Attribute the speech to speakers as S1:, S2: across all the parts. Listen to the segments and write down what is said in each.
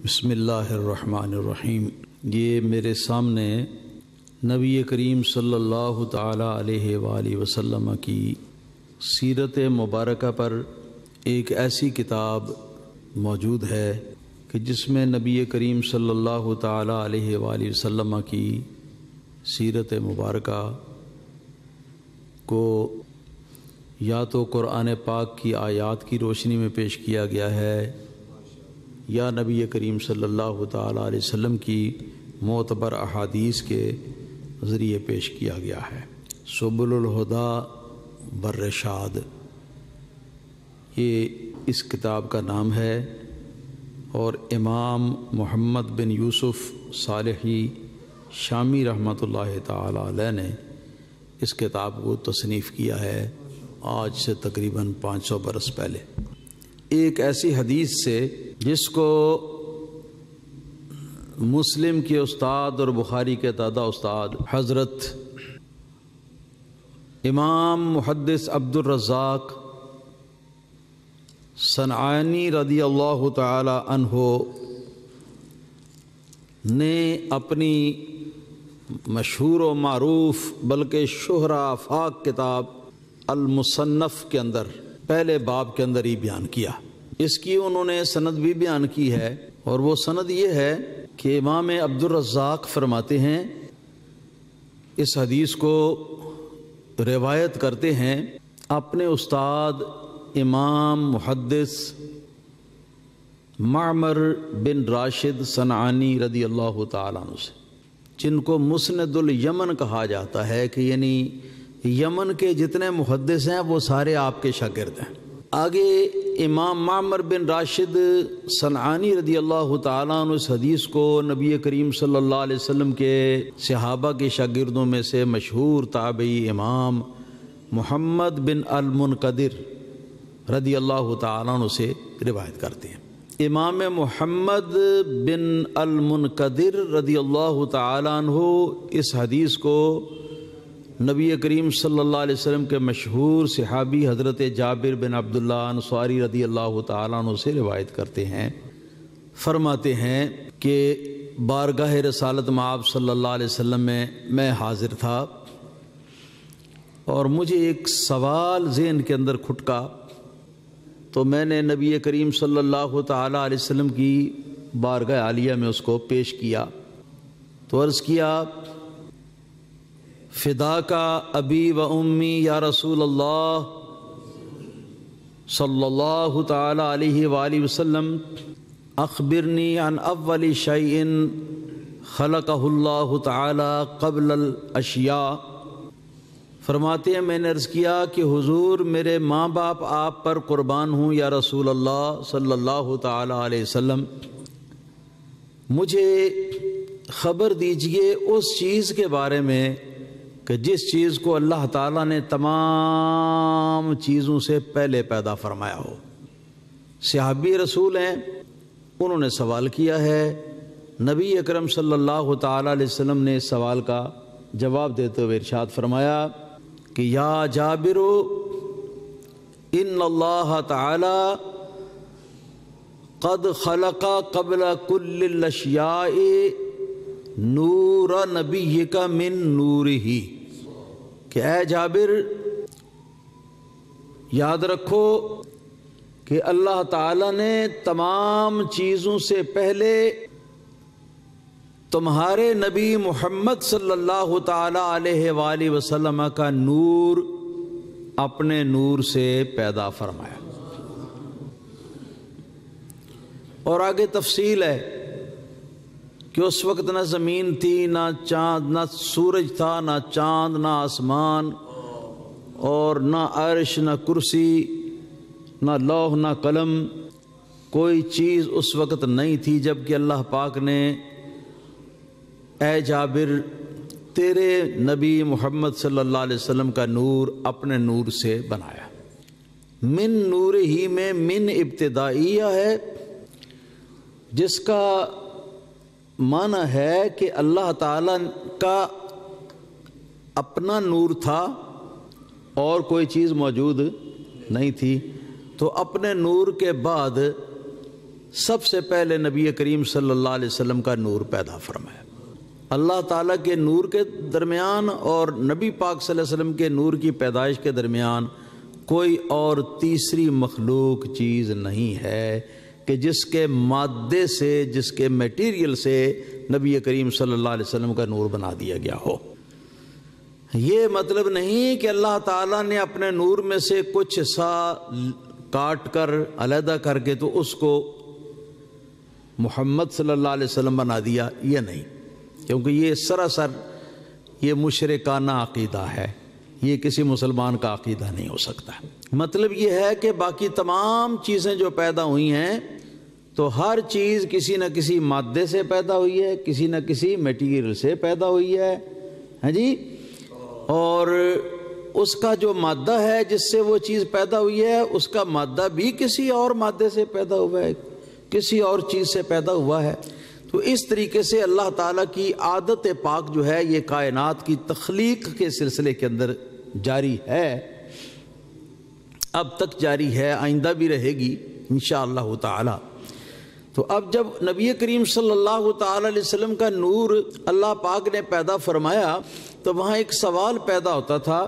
S1: بسم اللہ الرحمن الرحیم۔ یہ میرے سامنے نبی کریم صلی اللہ تعالی علیہ وآلہ وسلم کی سیرت مبارکہ پر ایک ایسی کتاب موجود ہے کہ جس میں نبی کریم صلی اللہ تعالی علیہ وآلہ وسلم کی سیرت مبارکہ کو یا تو قرآن پاک کی آیات کی روشنی میں پیش کیا گیا ہے یا نبی کریم صلی اللہ تعالی علیہ وسلم کی معتبر احادیث کے ذریعے پیش کیا گیا ہے۔ سبل الہدی والرشاد یہ اس کتاب کا نام ہے، اور امام محمد بن یوسف صالحی شامی رحمۃ اللہ تعالی علیہ نے اس کتاب کو تصنیف کیا ہے آج سے تقریباً 500 برس پہلے، ایک ایسی حدیث سے جس کو مسلم کے استاد اور بخاری کے دادا استاد حضرت امام محدث عبد الرزاق صنعانی رضی اللہ تعالی عنہ نے اپنی مشہور و معروف بلکہ شہرہ آفاق کتاب المصنف کے اندر پہلے باب کے اندر ہی بیان کیا۔ اس کی انہوں نے سند بھی بیان کی ہے، اور وہ سند یہ ہے کہ امام عبد الرزاق فرماتے ہیں، اس حدیث کو روایت کرتے ہیں اپنے استاد امام محدث معمر بن راشد صنعانی رضی اللہ تعالیٰ عنہ سے، جن کو مسند الیمن کہا جاتا ہے، کہ یعنی یمن کے جتنے محدث ہیں وہ سارے آپ کے شاگرد ہیں۔ آگے امام معمر بن راشد صنعانی رضی اللہ تعالیٰ عنہ اس حدیث کو نبی کریم صلی اللہ علیہ وسلم کے صحابہ کے شاگردوں میں سے مشہور تابعی امام محمد بن المنقدر رضی اللہ تعالیٰ عنہ سے روایت کرتے ہیں۔ امام محمد بن المنقدر رضی اللہ تعالیٰ عنہ اس حدیث کو نبی کریم صلی اللہ علیہ وسلم کے مشہور صحابی حضرت جابر بن عبداللہ انصاری رضی اللہ تعالیٰ عنہ سے روایت کرتے ہیں۔ فرماتے ہیں کہ بارگاہ رسالت مآب صلی اللہ علیہ وسلم میں حاضر تھا، اور مجھے ایک سوال ذہن کے اندر کھٹکا، تو میں نے نبی کریم صلی اللہ تعالیٰ علیہ وسلم کی بارگاہ عالیہ میں اس کو پیش کیا، تو عرض کیا، فداک ابی و امی یا رسول اللہ صلی اللہ تعالی علیہ وآلہ وسلم، اخبرنی عن اول شیء خلقہ اللہ تعالی قبل الاشیاء۔ فرماتے ہیں میں نے عرض کیا کہ حضور میرے ماں باپ آپ پر قربان ہوں یا رسول اللہ صلی اللہ تعالی علیہ وسلم، مجھے خبر دیجئے اس چیز کے بارے میں کہ جس چیز کو اللہ تعالیٰ نے تمام چیزوں سے پہلے پیدا فرمایا ہو۔ صحابی رسول ہیں، انہوں نے سوال کیا ہے، نبی اکرم صلی اللہ تعالیٰ علیہ وسلم نے اس سوال کا جواب دیتے ہوئے ارشاد فرمایا کہ یا جابر ان اللہ تعالی قد خلق قبل کل الاشیاء نور نبیک من نورہ، کہ اے جابر یاد رکھو کہ اللہ تعالیٰ نے تمام چیزوں سے پہلے تمہارے نبی محمد صلی اللہ تعالی علیہ وآلہ وسلم کا نور اپنے نور سے پیدا فرمایا۔ اور آگے تفصیل ہے کہ اس وقت نہ زمین تھی، نہ چاند، نہ سورج تھا، نہ چاند، نہ آسمان، اور نہ عرش، نہ کرسی، نہ لوح، نہ قلم، کوئی چیز اس وقت نہیں تھی، جبکہ اللہ پاک نے اے جابر تیرے نبی محمد صلی اللہ علیہ وسلم کا نور اپنے نور سے بنایا۔ من نور ہی میں من ابتدائیہ ہے، جس کا معنی ہے کہ اللہ تعالیٰ کا اپنا نور تھا اور کوئی چیز موجود نہیں تھی، تو اپنے نور کے بعد سب سے پہلے نبی کریم صلی اللہ علیہ وسلم کا نور پیدا فرمایا۔ اللہ تعالیٰ کے نور کے درمیان اور نبی پاک صلی اللہ علیہ وسلم کے نور کی پیدائش کے درمیان کوئی اور تیسری مخلوق چیز نہیں ہے کہ جس کے مادے سے، جس کے میٹیریل سے نبی کریم صلی اللہ علیہ وسلم کا نور بنا دیا گیا ہو۔ یہ مطلب نہیں کہ اللہ تعالیٰ نے اپنے نور میں سے کچھ حصہ کاٹ کر علیحدہ کر کے تو اس کو محمد صلی اللہ علیہ وسلم بنا دیا، یہ نہیں، کیونکہ یہ سراسر یہ مشرکانہ عقیدہ ہے، یہ کسی مسلمان کا عقیدہ نہیں ہو سکتا۔ مطلب یہ ہے کہ باقی تمام چیزیں جو پیدا ہوئی ہیں تو ہر چیز کسی نہ کسی مادے سے پیدا ہوئی ہے، کسی نہ کسی میٹیریل سے پیدا ہوئی ہے، ہاں جی، اور اس کا جو مادہ ہے جس سے وہ چیز پیدا ہوئی ہے اس کا مادہ بھی کسی اور مادے سے پیدا ہوا ہے، کسی اور چیز سے پیدا ہوا ہے۔ تو اس طریقے سے اللہ تعالیٰ کی عادت پاک جو ہے یہ کائنات کی تخلیق کے سلسلے کے اندر جاری ہے، اب تک جاری ہے، آئندہ بھی رہے گی انشاءاللہ تعالی۔ تو اب جب نبی کریم صلی اللہ تعالی علیہ وسلم کا نور اللہ پاک نے پیدا فرمایا تو وہاں ایک سوال پیدا ہوتا تھا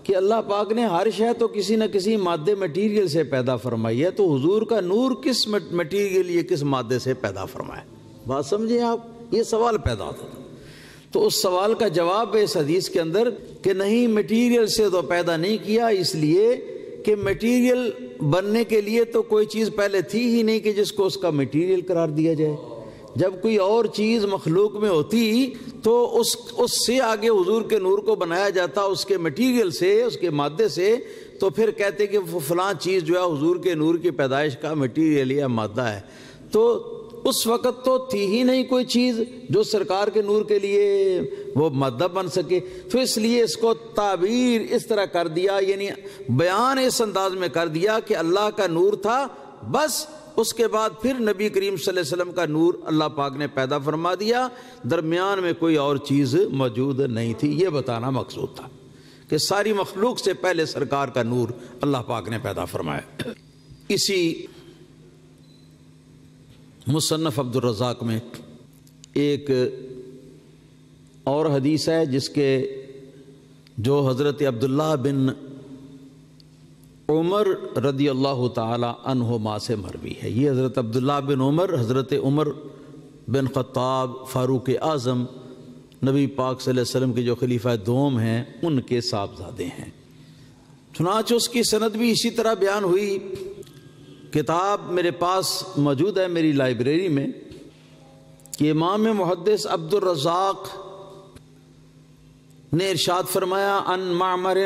S1: کہ اللہ پاک نے ہر شے تو کسی نہ کسی مادے میٹیریل سے پیدا فرمائی ہے، تو حضور کا نور کس میٹیریل، یہ کس مادے سے پیدا فرمایا؟ بات سمجھیں آپ، یہ سوال پیدا ہوتا تھا۔ تو اس سوال کا جواب ہے اس حدیث کے اندر کہ نہیں، میٹیریل سے تو پیدا نہیں کیا، اس لیے کہ میٹیریل بننے کے لیے تو کوئی چیز پہلے تھی ہی نہیں کہ جس کو اس کا میٹیریل قرار دیا جائے۔ جب کوئی اور چیز مخلوق میں ہوتی تو اس سے آگے حضور کے نور کو بنایا جاتا، اس کے میٹیریل سے، اس کے مادے سے، تو پھر کہتے کہ فلاں چیز جو ہے حضور کے نور کی پیدائش کا میٹیریل یا مادہ ہے۔ تو اس وقت تو تھی ہی نہیں کوئی چیز جو سرکار کے نور کے لیے وہ مادہ بن سکے، تو اس لیے اس کو تعبیر اس طرح کر دیا، یعنی بیان اس انداز میں کر دیا کہ اللہ کا نور تھا، بس اس کے بعد پھر نبی کریم صلی اللہ علیہ وسلم کا نور اللہ پاک نے پیدا فرما دیا، درمیان میں کوئی اور چیز موجود نہیں تھی۔ یہ بتانا مقصود تھا کہ ساری مخلوق سے پہلے سرکار کا نور اللہ پاک نے پیدا فرمایا۔ اسی مصنف عبد الرزاق میں ایک اور حدیث ہے جس کے جو حضرت عبداللہ بن عمر رضی اللہ تعالی عنہما سے مروی ہے۔ یہ حضرت عبداللہ بن عمر، حضرت عمر بن خطاب فاروق اعظم نبی پاک صلی اللہ علیہ وسلم کے جو خلیفہ دوم ہیں ان کے صاحبزادے ہیں۔ چنانچہ اس کی سند بھی اسی طرح بیان ہوئی۔ کتاب میرے پاس موجود ہے میری لائبریری میں کہ امام محدث عبد الرزاق نے ارشاد فرمایا ان معمر،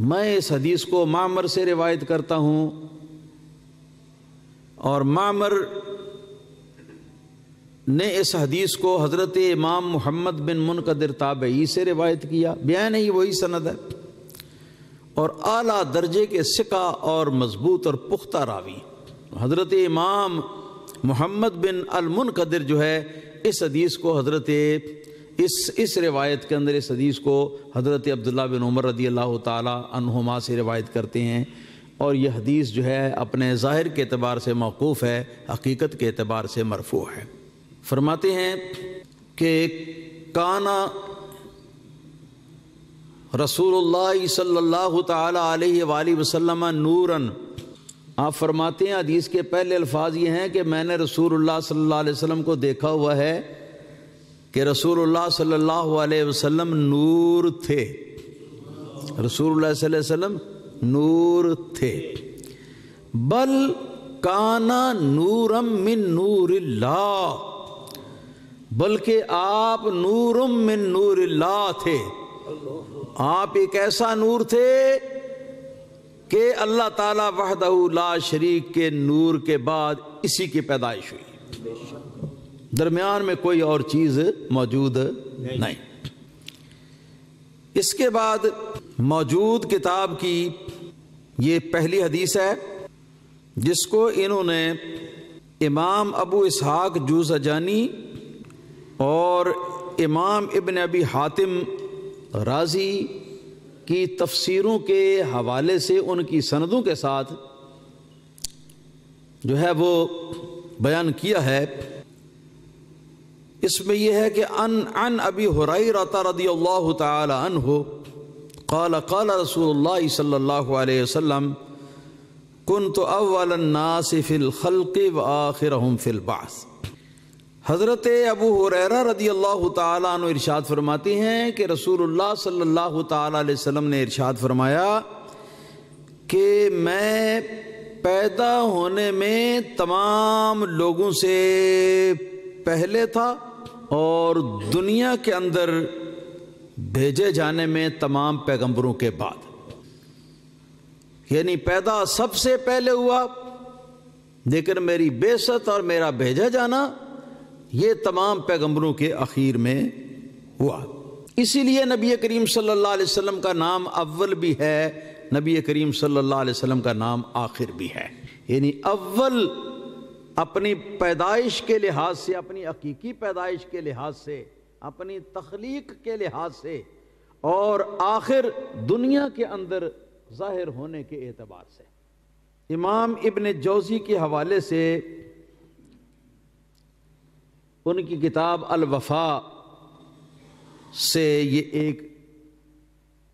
S1: میں اس حدیث کو معمر سے روایت کرتا ہوں، اور معمر نے اس حدیث کو حضرت امام محمد بن منقدر تابعی سے روایت کیا، بیان ہے وہی سند ہے، اور اعلیٰ درجے کے ثقہ اور مضبوط اور پختہ راوی حضرت امام محمد بن المنقدر جو ہے اس حدیث کو اس روایت کے اندر اس حدیث کو حضرت عبداللہ بن عمر رضی اللہ تعالی عنہما سے روایت کرتے ہیں، اور یہ حدیث جو ہے اپنے ظاہر کے اعتبار سے موقوف ہے، حقیقت کے اعتبار سے مرفوع ہے۔ فرماتے ہیں کہ کانا رسول اللہ صلی اللہ تعالی علیہ وآلہ وسلم نوراً، آپ فرماتے ہیں حدیث کے پہلے الفاظ یہ ہیں کہ میں نے رسول اللہ صلی اللہ علیہ وسلم کو دیکھا ہوا ہے کہ رسول اللہ صلی اللہ علیہ وسلم نور تھے، رسول اللہ صلی اللہ علیہ وسلم نور تھے، بل کانا نورم من نور اللہ، بلکہ آپ نورم من نور اللہ تھے، آپ ایک ایسا نور تھے کہ اللہ تعالیٰ وحدہ لا شریک کے نور کے بعد اسی کی پیدائش ہوئی، درمیان میں کوئی اور چیز موجود نہیں۔ اس کے بعد موجود کتاب کی یہ پہلی حدیث ہے جس کو انہوں نے امام ابو اسحاق جوزجانی اور امام ابن ابی حاتم رازی کی تفسیروں کے حوالے سے ان کی سندوں کے ساتھ جو ہے وہ بیان کیا ہے، اس میں یہ ہے کہ عن ابی ہریرہ رضی اللہ تعالی عنہ قال قال رسول اللہ صلی اللہ علیہ وسلم کنت اول الناس فی الخلق وآخرهم فی البعث۔ حضرت ابو ہریرہ رضی اللہ تعالیٰ عنہ ارشاد فرماتے ہیں کہ رسول اللہ صلی اللہ تعالیٰ علیہ وسلم نے ارشاد فرمایا کہ میں پیدا ہونے میں تمام لوگوں سے پہلے تھا اور دنیا کے اندر بھیجے جانے میں تمام پیغمبروں کے بعد، یعنی پیدا سب سے پہلے ہوا، لیکن میری بعثت اور میرا بھیجا جانا یہ تمام پیغمبروں کے اخیر میں ہوا۔ اسی لیے نبی کریم صلی اللہ علیہ وسلم کا نام اول بھی ہے، نبی کریم صلی اللہ علیہ وسلم کا نام آخر بھی ہے، یعنی اول اپنی پیدائش کے لحاظ سے، اپنی حقیقی پیدائش کے لحاظ سے، اپنی تخلیق کے لحاظ سے، اور آخر دنیا کے اندر ظاہر ہونے کے اعتبار سے۔ امام ابن جوزی کے حوالے سے ان کی کتاب الوفا سے یہ ایک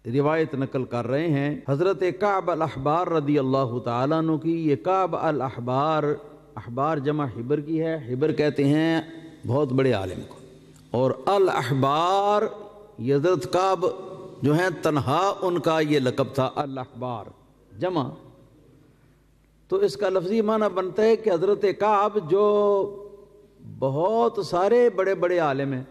S1: روایت نقل کر رہے ہیں حضرت کعب الاحبار رضی اللہ تعالیٰ عنہ کی۔ یہ کعب الاحبار، احبار جمع حبر کی ہے، حبر کہتے ہیں بہت بڑے عالم کو، اور الاحبار یہ حضرت کعب جو ہیں تنہا ان کا یہ لقب تھا الاحبار جمع، تو اس کا لفظی معنی بنتا ہے کہ حضرت کعب جو بہت سارے بڑے بڑے عالم ہیں،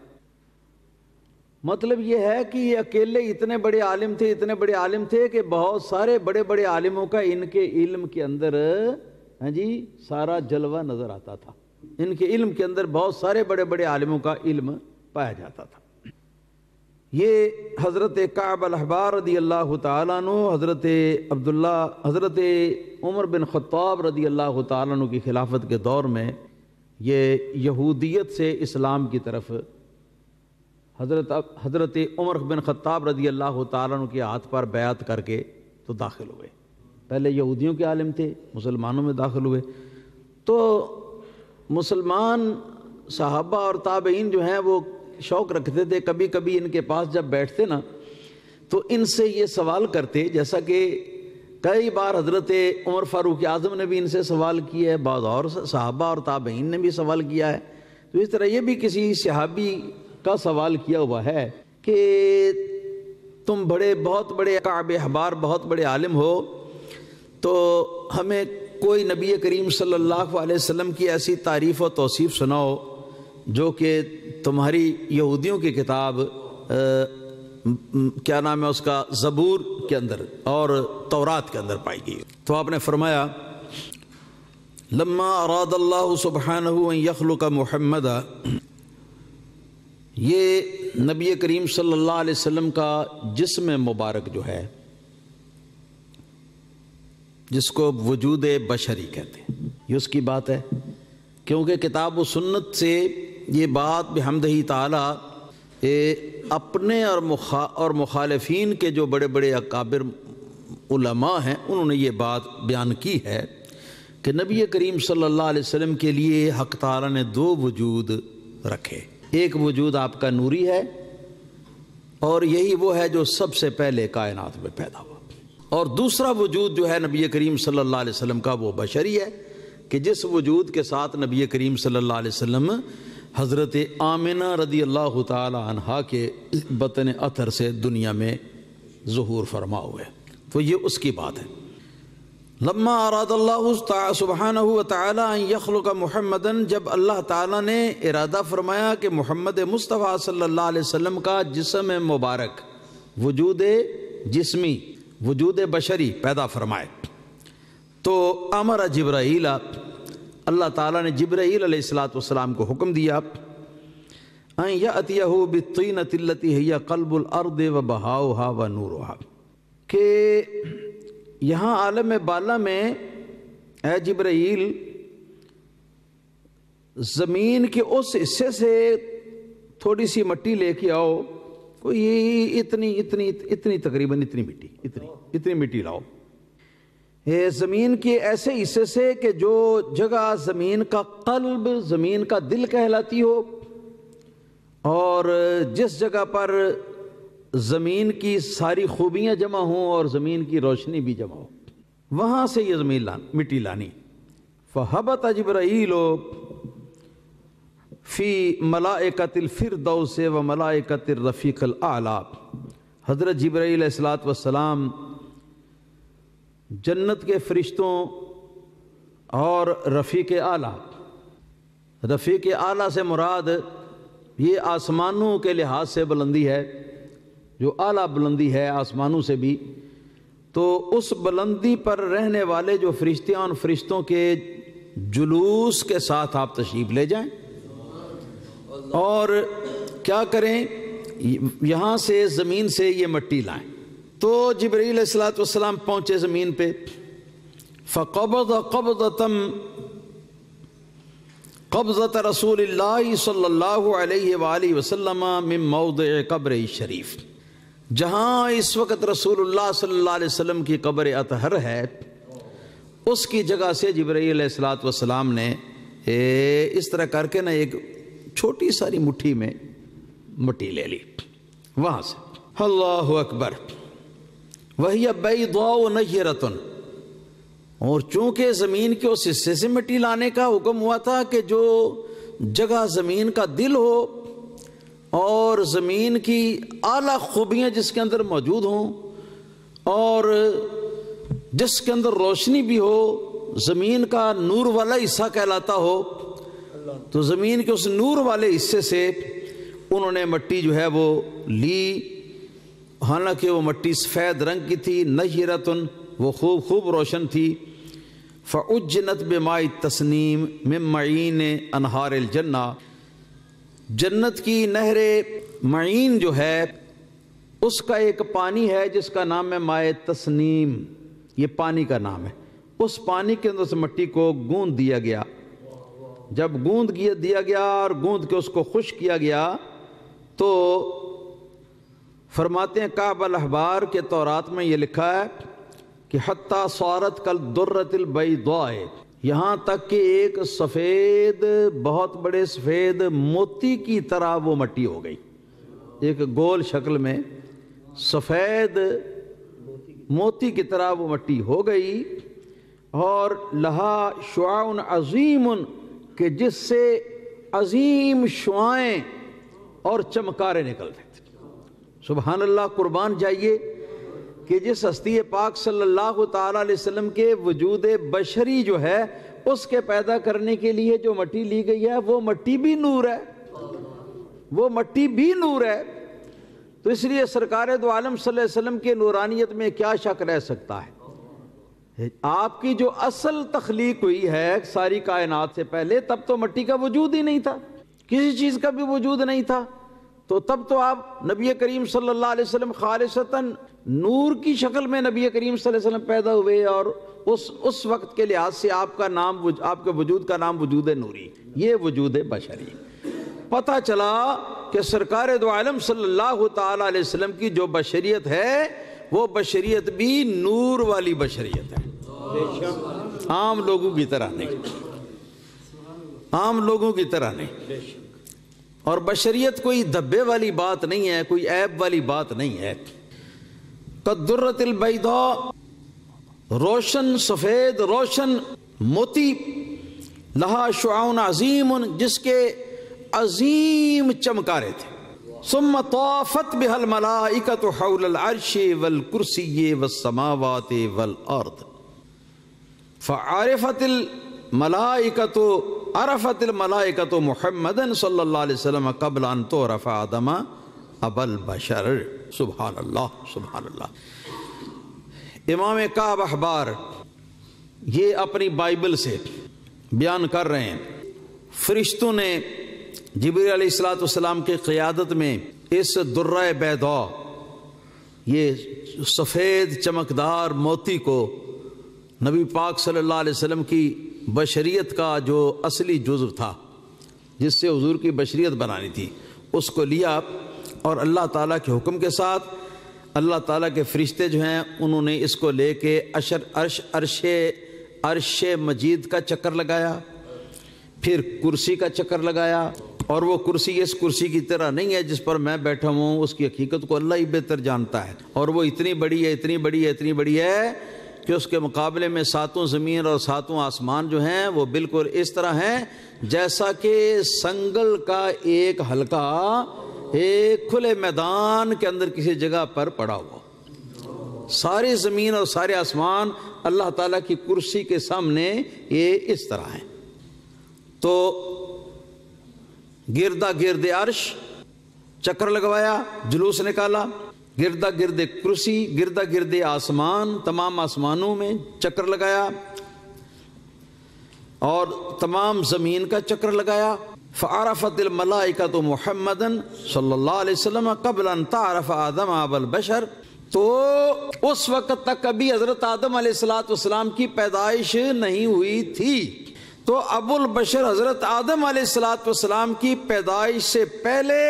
S1: مطلب یہ ہے کہ یہ اکیلے اتنے بڑے عالم تھے، اتنے بڑے عالم تھے کہ بہت سارے بڑے بڑے عالموں کا ان کے علم کے اندر سارا جلوہ نظر آتا تھا، ان کے علم کے اندر بہت سارے بڑے بڑے عالموں کا علم پایا جاتا تھا۔ یہ حضرت کعب الاحبار رضی اللہ تعالیٰ عنہ حضرت عمر بن خطاب رضی اللہ تعالیٰ عنہ کی خلافت کے دور میں یہ یہودیت سے اسلام کی طرف حضرت عمر بن خطاب رضی اللہ تعالیٰ عنہ کے ہاتھ پر بیعت کر کے تو داخل ہوئے۔ پہلے یہودیوں کے عالم تھے، مسلمانوں میں داخل ہوئے، تو مسلمان صحابہ اور تابعین جو ہیں وہ شوق رکھتے تھے، کبھی کبھی ان کے پاس جب بیٹھتے نا تو ان سے یہ سوال کرتے، جیسا کہ کئی بار حضرت عمر فاروق اعظم نے بھی ان سے سوال کیا ہے، بعض اور صحابہ اور تابعین نے بھی سوال کیا ہے، تو اس طرح یہ بھی کسی صحابی کا سوال کیا ہوا ہے کہ تم بہت بڑے کعب احبار، بہت بڑے عالم ہو، تو ہمیں کوئی نبی کریم صلی اللہ علیہ وسلم کی ایسی تعریف و توصیف سناؤ جو کہ تمہاری یہودیوں کی کتاب کیا نام ہے اس کا، زبور کے اندر اور تورات کے اندر پائی گئی۔ تو آپ نے فرمایا لما اراد اللہ سبحانہ ان یخلق محمدا، یہ نبی کریم صلی اللہ علیہ وسلم کا جسم مبارک جو ہے، جس کو وجود بشری کہتے ہیں، یہ اس کی بات ہے، کیونکہ کتاب و سنت سے یہ بات بحمدہ تعالی اپنے اور مخالفین کے جو بڑے بڑے اکابر علماء ہیں انہوں نے یہ بات بیان کی ہے کہ نبی کریم صلی اللہ علیہ وسلم کے لیے حق تعالی نے دو وجود رکھے، ایک وجود آپ کا نوری ہے اور یہی وہ ہے جو سب سے پہلے کائنات میں پیدا ہوا، اور دوسرا وجود جو ہے نبی کریم صلی اللہ علیہ وسلم کا وہ بشری ہے کہ جس وجود کے ساتھ نبی کریم صلی اللہ علیہ وسلم حضرت آمنہ رضی اللہ تعالی عنہا کے بطن اطہر سے دنیا میں ظہور فرما ہوئے، تو یہ اس کی بات ہے۔ لما اراد اللہ سبحانہ وتعالی ان یخلق محمدن، جب اللہ تعالیٰ نے ارادہ فرمایا کہ محمد مصطفیٰ صلی اللہ علیہ وسلم کا جسم مبارک، وجود جسمی، وجود بشری پیدا فرمائے، تو امر جبرائیل، اللہ تعالیٰ نے جبرائیل علیہ السلام کو حکم دیا ان یأتیہ بالطینۃ التی ہی قلب الارض وبہاؤہا ونورہا، کہ یہاں عالم بالا میں اے جبرائیل زمین کے اس حصے سے تھوڑی سی مٹی لے کے آؤ، کوئی اتنی تقریباً اتنی مٹی لاؤ، زمین کے ایسے حصے سے کہ جو جگہ زمین کا قلب، زمین کا دل کہلاتی ہو، اور جس جگہ پر زمین کی ساری خوبیاں جمع ہوں اور زمین کی روشنی بھی جمع ہو، وہاں سے یہ زمین مٹی لانی۔ فَهَبَطَ جِبْرَائِیلُ فی ملائکۃ الفردوس و ملائکۃ الرفیق الاعلی، حضرت جبرائیل علیہ السلام جنت کے فرشتوں اور رفیق اعلیٰ، رفیق اعلیٰ سے مراد یہ آسمانوں کے لحاظ سے بلندی ہے، جو اعلیٰ بلندی ہے آسمانوں سے بھی، تو اس بلندی پر رہنے والے جو فرشتے ہیں، ان فرشتوں کے جلوس کے ساتھ آپ تشریف لے جائیں اور کیا کریں، یہاں سے زمین سے یہ مٹی لائیں۔ تو جبرائیل علیہ السلام پہنچے زمین پہ، فقبض قبضۃ رسول اللہ صلی اللہ علیہ وآلہ وسلم من موضع قبر شریف، جہاں اس وقت رسول اللہ صلی اللہ علیہ وسلم کی قبر اطہر ہے، اس کی جگہ سے جبرائیل علیہ السلام نے اس طرح کر کے ایک چھوٹی ساری مٹھی میں مٹی لے لی وہاں سے۔ اللہ اکبر۔ وہی بیضاء نیرۃ، اور چونکہ زمین کے اس حصے سے مٹی لانے کا حکم ہوا تھا کہ جو جگہ زمین کا دل ہو اور زمین کی اعلیٰ خوبیاں جس کے اندر موجود ہوں اور جس کے اندر روشنی بھی ہو، زمین کا نور والا حصہ کہلاتا ہو، تو زمین کے اس نور والے حصے سے انہوں نے مٹی جو ہے وہ لی، حالانکہ وہ مٹی سفید رنگ کی تھی، نیرۃ، وہ خوب روشن تھی۔ فعجنت بماء التسنیم من معین انہار الجنہ، جنت کی نہر معین جو ہے اس کا ایک پانی ہے جس کا نام ہے ماء تسنیم، یہ پانی کا نام ہے۔ اس پانی کے اندر سے مٹی کو گوندھ دیا گیا، جب گوندھ دیا گیا اور گوندھ کے اس کو خشک کیا گیا تو فرماتے ہیں کعب الاحبار کے تورات میں یہ لکھا ہے کہ حتیٰ صارت کالدرۃ البیضاء، یہاں تک کہ ایک سفید، بہت بڑے سفید موتی کی طرح وہ مٹی ہو گئی، ایک گول شکل میں سفید موتی کی طرح وہ مٹی ہو گئی، اور لہا شعاع عظیم، کہ جس سے عظیم شعائیں اور چمکارے نکلتے تھے۔ سبحان اللہ، قربان جائیے کہ جس ہستی پاک صلی اللہ تعالی علیہ وسلم کے وجود بشری جو ہے اس کے پیدا کرنے کے لیے جو مٹی لی گئی ہے وہ مٹی بھی نور ہے، وہ مٹی بھی نور ہے۔ تو اس لیے سرکار دو عالم صلی اللہ علیہ وسلم کے نورانیت میں کیا شک رہ سکتا ہے؟ آپ کی جو اصل تخلیق ہوئی ہے ساری کائنات سے پہلے، تب تو مٹی کا وجود ہی نہیں تھا، کسی چیز کا بھی وجود نہیں تھا، تو تب تو آپ نبی کریم صلی اللہ علیہ وسلم خالصتاً نور کی شکل میں نبی کریم صلی اللہ علیہ وسلم پیدا ہوئے، اور اس وقت کے لحاظ سے آپ کا نام، آپ کے وجود کا نام وجود نوری، یہ وجود بشری۔ پتہ چلا کہ سرکار دو عالم صلی اللہ تعالی علیہ وسلم کی جو بشریت ہے وہ بشریت بھی نور والی بشریت ہے، عام لوگوں کی طرح نہیں، عام لوگوں کی طرح نہیں۔ اور بشریت کوئی دھبے والی بات نہیں ہے، کوئی عیب والی بات نہیں ہے۔ کالدرۃ البیضاء، روشن سفید روشن موتی، لہا شعاع عظیم، جس کے عظیم چمکارے تھے۔ ثم طافت بها الملائکۃ حول العرش والکرسی والسماوات والارض، فعرفت الملائکۃ، عرفت الملائکۃ محمدا صلی اللہ علیہ وسلم قبل ان تعرف آدم ابا البشر۔ سبحان اللہ، سبحان اللہ۔ امام کعب احبار یہ اپنی بائبل سے بیان کر رہے ہیں، فرشتوں نے جبریل علیہ السلام کی قیادت میں اس درہ بیضاء، یہ سفید چمکدار موتی کو نبی پاک صلی اللہ علیہ وسلم کی بشریت کا جو اصلی جزو تھا، جس سے حضور کی بشریت بنانی تھی، اس کو لیا اور اللہ تعالیٰ کے حکم کے ساتھ اللہ تعالیٰ کے فرشتے جو ہیں انہوں نے اس کو لے کے عرش مجید کا چکر لگایا، پھر کرسی کا چکر لگایا، اور وہ کرسی اس کرسی کی طرح نہیں ہے جس پر میں بیٹھا ہوں، اس کی حقیقت کو اللہ ہی بہتر جانتا ہے، اور وہ اتنی بڑی ہے، اتنی بڑی ہے، اتنی بڑی ہے کہ اس کے مقابلے میں ساتوں زمین اور ساتوں آسمان جو ہیں وہ بالکل اس طرح ہیں جیسا کہ سنگل کا ایک حلقہ ایک کھلے میدان کے اندر کسی جگہ پر پڑا ہوا۔ ساری زمین اور سارے آسمان اللہ تعالیٰ کی کرسی کے سامنے یہ اس طرح ہیں۔ تو گردا گرد عرش چکر لگوایا، جلوس نکالا، گردا گرد کرسی، گردا گرد آسمان، تمام آسمانوں میں چکر لگایا، اور تمام زمین کا چکر لگایا۔ فعرفت الملائکۃ محمدا صلی اللہ علیہ وسلم قبل ان تعرف آدم ابا البشر، تو اس وقت تک کبھی حضرت آدم علیہ السلام کی پیدائش نہیں ہوئی تھی، تو ابو البشر حضرت آدم علیہ السلام کی پیدائش سے پہلے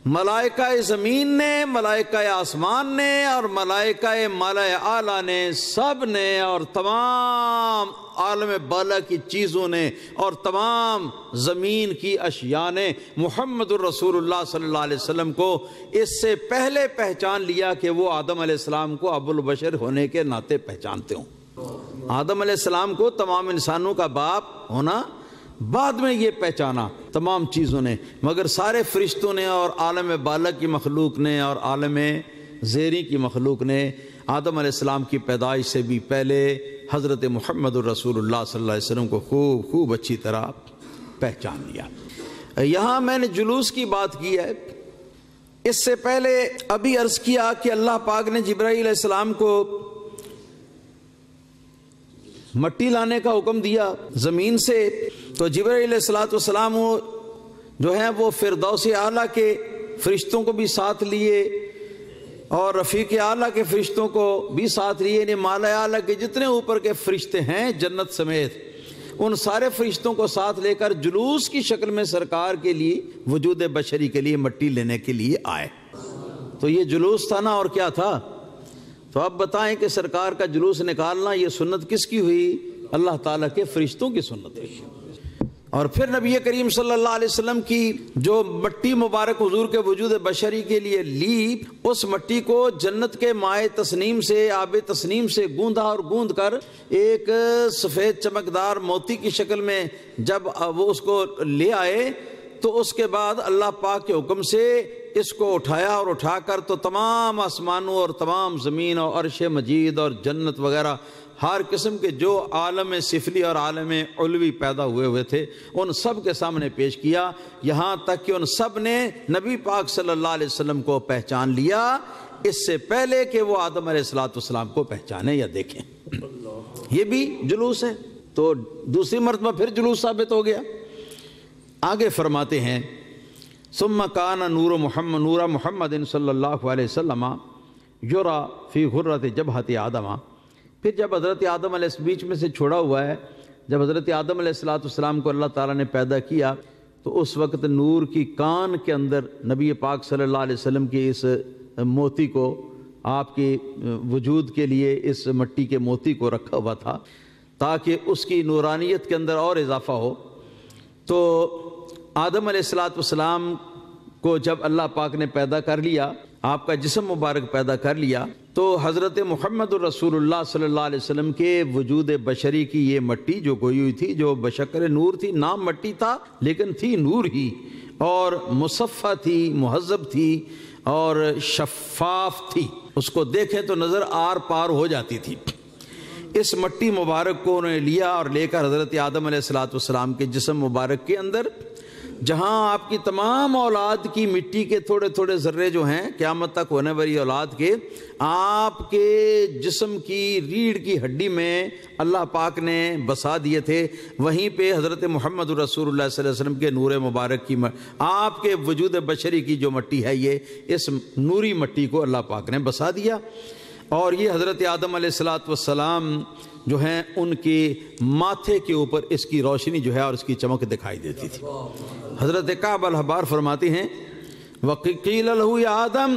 S1: ملائکہ زمین نے، ملائکہ آسمان نے اور ملائکہ ملأ اعلیٰ نے، سب نے، اور تمام عالم بالا کی چیزوں نے اور تمام زمین کی اشیاء نے محمد الرسول اللہ صلی اللہ علیہ وسلم کو اس سے پہلے پہچان لیا کہ وہ آدم علیہ السلام کو ابو البشر ہونے کے ناطے پہچانتے ہوں۔ آدم علیہ السلام کو تمام انسانوں کا باپ ہونا بعد میں یہ پہچانا تمام چیزوں نے، مگر سارے فرشتوں نے اور عالم بالا کی مخلوق نے اور عالم زیری کی مخلوق نے آدم علیہ السلام کی پیدائش سے بھی پہلے حضرت محمد الرسول اللہ صلی اللہ علیہ وسلم کو خوب اچھی طرح پہچان لیا۔ یہاں میں نے جلوس کی بات کی ہے، اس سے پہلے ابھی عرض کیا کہ اللہ پاک نے جبرائیل علیہ السلام کو مٹی لانے کا حکم دیا زمین سے، تو جبرائیل علیہ السلام جو ہیں وہ فردوس اعلیٰ کے فرشتوں کو بھی ساتھ لیے اور رفیق اعلیٰ کے فرشتوں کو بھی ساتھ لیے، یعنی مالا اعلیٰ کے جتنے اوپر کے فرشتے ہیں جنت سمیت ان سارے فرشتوں کو ساتھ لے کر جلوس کی شکل میں سرکار کے لیے وجود بشری کے لیے مٹی لینے کے لیے آئے۔ تو یہ جلوس تھا نا، اور کیا تھا؟ تو اب بتائیں کہ سرکار کا جلوس نکالنا یہ سنت کس کی ہوئی؟ اللہ تعالیٰ کے فرشتوں کی سنت ہوئی۔ اور پھر نبی کریم صلی اللہ علیہ وسلم کی جو مٹی مبارک حضور کے وجود بشری کے لیے لی، اس مٹی کو جنت کے مائع تسنیم سے، آب تسنیم سے گوندا اور گوند کر ایک سفید چمکدار موتی کی شکل میں جب وہ اس کو لے آئے، تو اس کے بعد اللہ پاک کے حکم سے اس کو اٹھایا، اور اٹھا کر تو تمام آسمانوں اور تمام زمین اور عرش مجید اور جنت وغیرہ ہر قسم کے جو عالم سفلی اور عالم علوی پیدا ہوئے تھے ان سب کے سامنے پیش کیا، یہاں تک کہ ان سب نے نبی پاک صلی اللہ علیہ وسلم کو پہچان لیا اس سے پہلے کہ وہ آدم علیہ السلام کو پہچانے یا دیکھیں۔ یہ بھی جلوس ہے، تو دوسری مرتبہ پھر جلوس ثابت ہو گیا۔ آگے فرماتے ہیں ثم کان نور محمد صلی اللہ علیہ وسلم یرا فی غرۃ جبہۃ آدم، پھر جب حضرت آدم علیہ بیچ میں سے چھوڑا ہوا ہے، جب حضرت آدم علیہ السلام کو اللہ تعالیٰ نے پیدا کیا تو اس وقت نور کی کان کے اندر نبی پاک صلی اللہ علیہ وسلم کی اس موتی کو، آپ کی وجود کے لیے اس مٹی کے موتی کو رکھا ہوا تھا تاکہ اس کی نورانیت کے اندر اور اضافہ ہو۔ تو آدم علیہ السلام کو جب اللہ پاک نے پیدا کر لیا، آپ کا جسم مبارک پیدا کر لیا، تو حضرت محمد الرسول اللہ صلی اللہ علیہ وسلم کے وجود بشری کی یہ مٹی جو گوئی ہوئی تھی، جو بشکر نور تھی، نام مٹی تھا لیکن تھی نور ہی، اور مصفہ تھی، مہذب تھی اور شفاف تھی، اس کو دیکھیں تو نظر آر پار ہو جاتی تھی۔ اس مٹی مبارک کو انہوں نے لیا اور لے کر حضرت آدم علیہ السلام کے جسم مبارک کے اندر، جہاں آپ کی تمام اولاد کی مٹی کے تھوڑے تھوڑے ذرے جو ہیں قیامت تک ہونے والی اولاد کے، آپ کے جسم کی ریڑھ کی ہڈی میں اللہ پاک نے بسا دیے تھے، وہیں پہ حضرت محمد رسول اللہ صلی اللہ علیہ وسلم کے نور مبارک کی آپ کے وجود بشری کی جو مٹی ہے، یہ اس نوری مٹی کو اللہ پاک نے بسا دیا، اور یہ حضرت آدم علیہ السلام جو ہیں ان کے ماتھے کے اوپر اس کی روشنی جو ہے اور اس کی چمک دکھائی دیتی تھی۔ حضرت کعب الحبار فرماتی ہیں وَقِيلَ لَهُ يَا آدم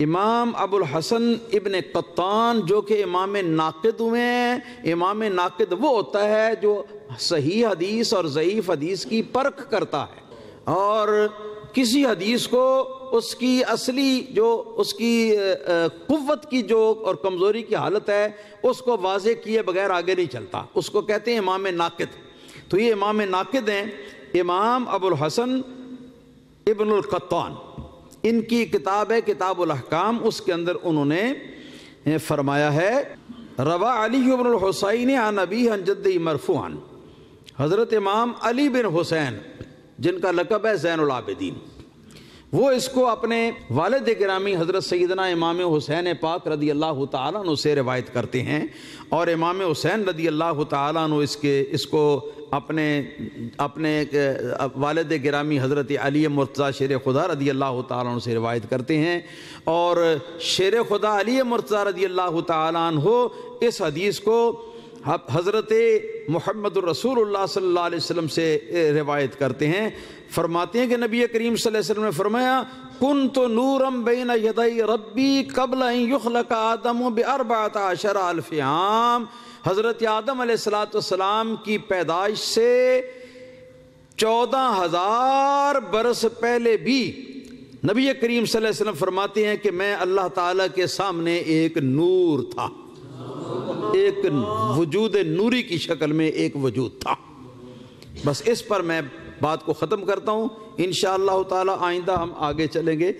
S1: امام ابو الحسن ابن قطان جو کہ امام ناقد ہوئے ہیں. امام ناقد وہ ہوتا ہے جو صحیح حدیث اور ضعیف حدیث کی پرکھ کرتا ہے اور کسی حدیث کو اس کی اصلی جو اس کی قوت کی جو اور کمزوری کی حالت ہے اس کو واضح کیے بغیر آگے نہیں چلتا. اس کو کہتے ہیں امام ناقد. تو یہ امام ناقد ہیں امام ابو الحسن ابن القطان. ان کی کتاب ہے کتاب الاحکام. اس کے اندر انہوں نے فرمایا ہے روا علی بن الحسین عن ابیہ عن جدہ مرفوعا. حضرت امام علی بن حسین جن کا لقب ہے زین العابدین، وہ اس کو اپنے والد گرامی حضرت سیدنا امام حسین پاک رضی اللہ تعالیٰ عنہ سے روایت کرتے ہیں. اور امام حسین رضی اللہ تعالیٰ عنہ اس کو اپنے والد گرامی حضرت علی مرتضیٰ شیر خدا رضی اللہ تعالیٰ عنہ سے روایت کرتے ہیں. اور شیر خدا علی مرتضیٰ رضی اللہ تعالیٰ عنہ اس حدیث کو حضرت محمد الرسول اللہ صلی اللہ علیہ وسلم سے روایت کرتے ہیں. فرماتے ہیں کہ نبی کریم صلی اللہ علیہ وسلم نے فرمایا کنت نورا بین یدی ربی قبل ان یخلق آدم ب14 الف عام. حضرت آدم علیہ السلام کی پیدائش سے 14,000 برس پہلے بھی نبی کریم صلی اللہ علیہ وسلم فرماتے ہیں کہ میں اللہ تعالیٰ کے سامنے ایک نور تھا، ایک وجود نوری کی شکل میں ایک وجود تھا. بس اس پر میں بات کو ختم کرتا ہوں. انشاءاللہ تعالی آئندہ ہم آگے چلیں گے.